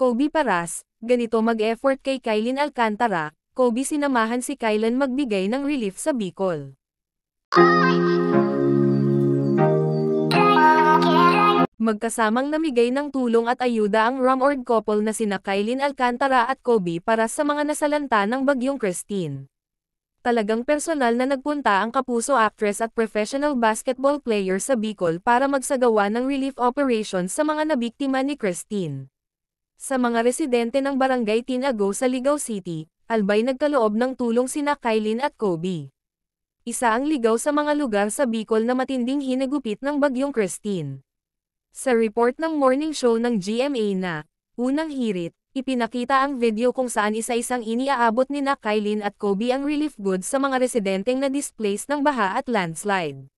Kobe Paras, ganito mag-effort kay Kylin Alcantara. Kobe sinamahan si Kylan magbigay ng relief sa Bicol. Magkasamang namigay ng tulong at ayuda ang Rumord couple na sina Kylin Alcantara at Kobe Paras sa mga nasalanta ng Bagyong Christine. Talagang personal na nagpunta ang kapuso actress at professional basketball player sa Bicol para magsagawa ng relief operation sa mga nabiktima ni Christine. Sa mga residente ng Barangay Tinago sa Ligao City, albay nagkaloob ng tulong sina Kylin at Kobe. Isa ang ligaw sa mga lugar sa Bicol na matinding hinagupit ng Bagyong Christine. Sa report ng morning show ng GMA na, unang hirit, ipinakita ang video kung saan isa-isang iniaabot ni Kylin at Kobe ang relief goods sa mga residenteng na-displaced ng baha at landslide.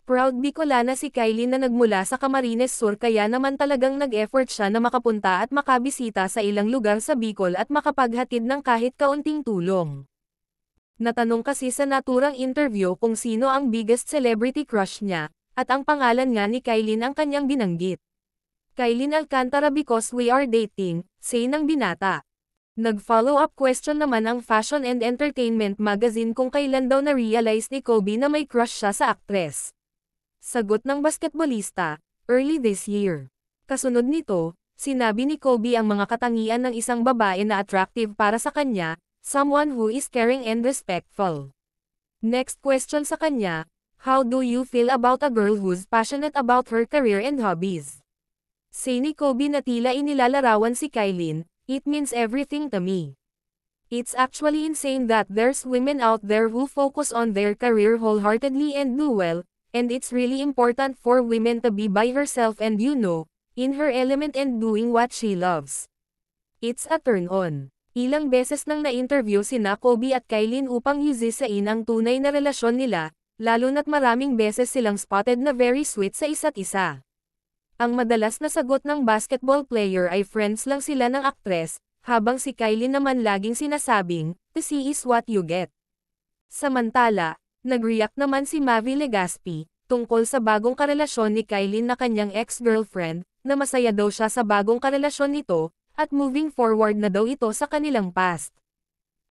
Proud Bicolana si Kylin na nagmula sa Camarines Sur kaya naman talagang nag-effort siya na makapunta at makabisita sa ilang lugar sa Bicol at makapaghatid ng kahit kaunting tulong. Natanong kasi sa naturang interview kung sino ang biggest celebrity crush niya, at ang pangalan nga ni Kylin ang kanyang binanggit. Kylin Alcantara because we are dating, say ng binata. Nag-follow-up question naman ang Fashion and Entertainment magazine kung kailan daw na-realize ni Kobe na may crush siya sa aktres. Sagot ng basketballista, early this year. Kasunod nito, sinabi ni Kobe ang mga katangian ng isang babae na attractive para sa kanya, someone who is caring and respectful. Next question sa kanya, how do you feel about a girl who's passionate about her career and hobbies? Say ni Kobe na tila inilalarawan si Kylin, it means everything to me. It's actually insane that there's women out there who focus on their career wholeheartedly and do well, and it's really important for women to be by herself and in her element and doing what she loves. It's a turn on. Ilang beses nang na-interview sina Kobe at Kylin upang yusisain ang tunay na relasyon nila, lalo na't maraming beses silang spotted na very sweet sa isa't isa. Ang madalas na sagot ng basketball player ay friends lang sila ng aktres, habang si Kylin naman laging sinasabing, to see is what you get. Samantala, nag-react naman si Mavi Legaspi, tungkol sa bagong karelasyon ni Kylin na kanyang ex-girlfriend, na masaya daw siya sa bagong karelasyon nito, at moving forward na daw ito sa kanilang past.